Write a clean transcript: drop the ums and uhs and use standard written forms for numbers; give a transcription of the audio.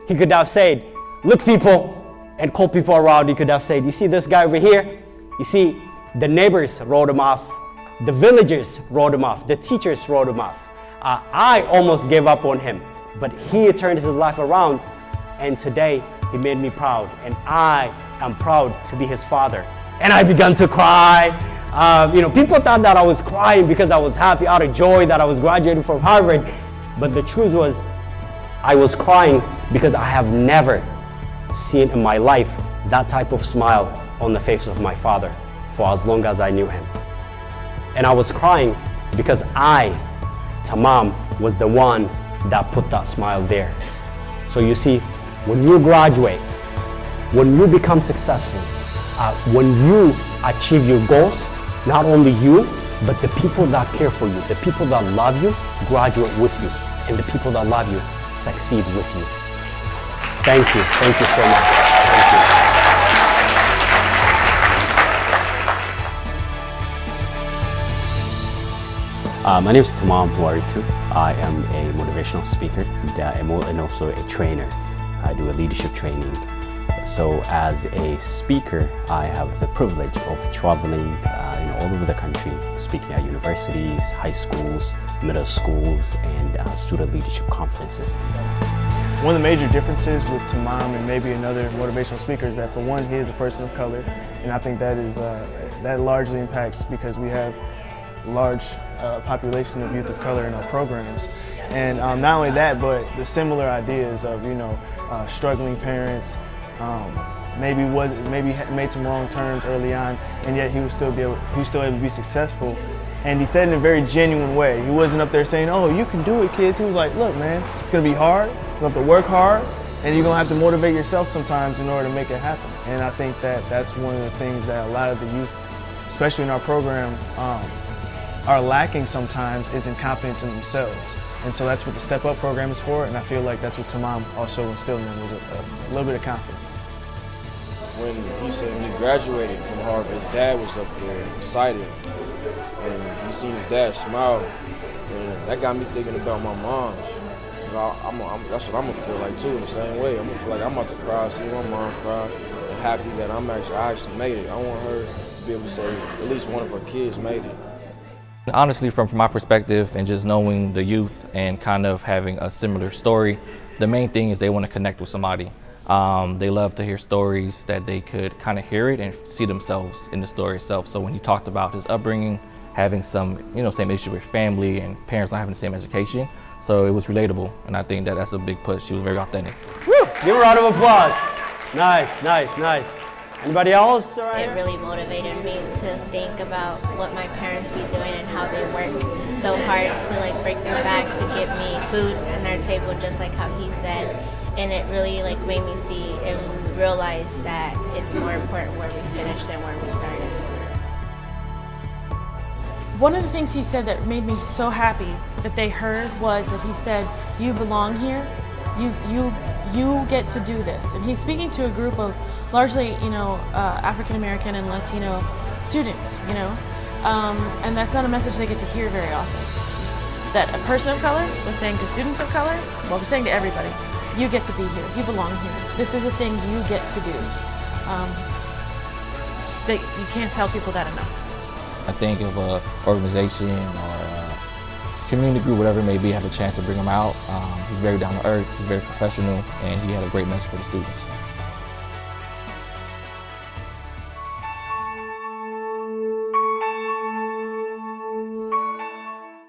He could have said, look people, and call people around. He could have said, you see this guy over here? You see, the neighbors wrote him off. The villagers wrote him off. The teachers wrote him off. I almost gave up on him, but he turned his life around, and today he made me proud, and I am proud to be his father. And I began to cry. People thought that I was crying because I was happy out of joy that I was graduating from Harvard, but the truth was I was crying because I have never seen in my life that type of smile on the face of my father for as long as I knew him. And I was crying because I, Tamam, was the one that put that smile there. So you see, when you graduate, when you become successful, when you achieve your goals, not only you, but the people that care for you, the people that love you, graduate with you, and the people that love you succeed with you. Thank you so much. Thank you. My name is Tamam Waritu. I am a motivational speaker and also a trainer. I do a leadership training. So as a speaker, I have the privilege of traveling all over the country, speaking at universities, high schools, middle schools, and student leadership conferences. One of the major differences with Tamam and maybe another motivational speaker is that, for one, he is a person of color, and I think that largely impacts because we have a large population of youth of color in our programs. And not only that, but the similar ideas of struggling parents, maybe made some wrong turns early on, and yet he was still able to be successful. And he said it in a very genuine way. He wasn't up there saying, "Oh, you can do it, kids." He was like, "Look, man, it's gonna be hard. You have to work hard, and you're gonna have to motivate yourself sometimes in order to make it happen." And I think that that's one of the things that a lot of the youth, especially in our program, are lacking sometimes, is in confidence in themselves. And so that's what the Step Up program is for, and I feel like that's what Tamam also instilled in them, was a little bit of confidence. When he said when he graduated from Harvard, his dad was up there excited, and he seen his dad smile, and that got me thinking about my mom. That's what I'm gonna feel like too, in the same way. I'm gonna feel like I'm about to cry, see my mom cry, and happy that I actually made it. I want her to be able to say at least one of her kids made it. Honestly, from my perspective and just knowing the youth and kind of having a similar story, the main thing is they want to connect with somebody. They love to hear stories that they could kind of hear it and see themselves in the story itself. So when he talked about his upbringing, having some, same issue with family and parents not having the same education, so it was relatable, and I think that that's a big push. He was very authentic. Woo! Give a round of applause. Nice. Anybody else? It really motivated me to think about what my parents be doing and how they work so hard to break their backs to give me food on their table, just like how he said. And it really made me see and realize that it's more important where we finished than where we started. One of the things he said that made me so happy that they heard was that he said, "You belong here. You get to do this." And he's speaking to a group of largely, African American and Latino students, and that's not a message they get to hear very often. That a person of color was saying to students of color, well, was saying to everybody, "You get to be here. You belong here. This is a thing you get to do." You can't tell people that enough. I think if an organization or a community group, whatever it may be, have a chance to bring him out, he's very down to earth, he's very professional, and he had a great message for the students.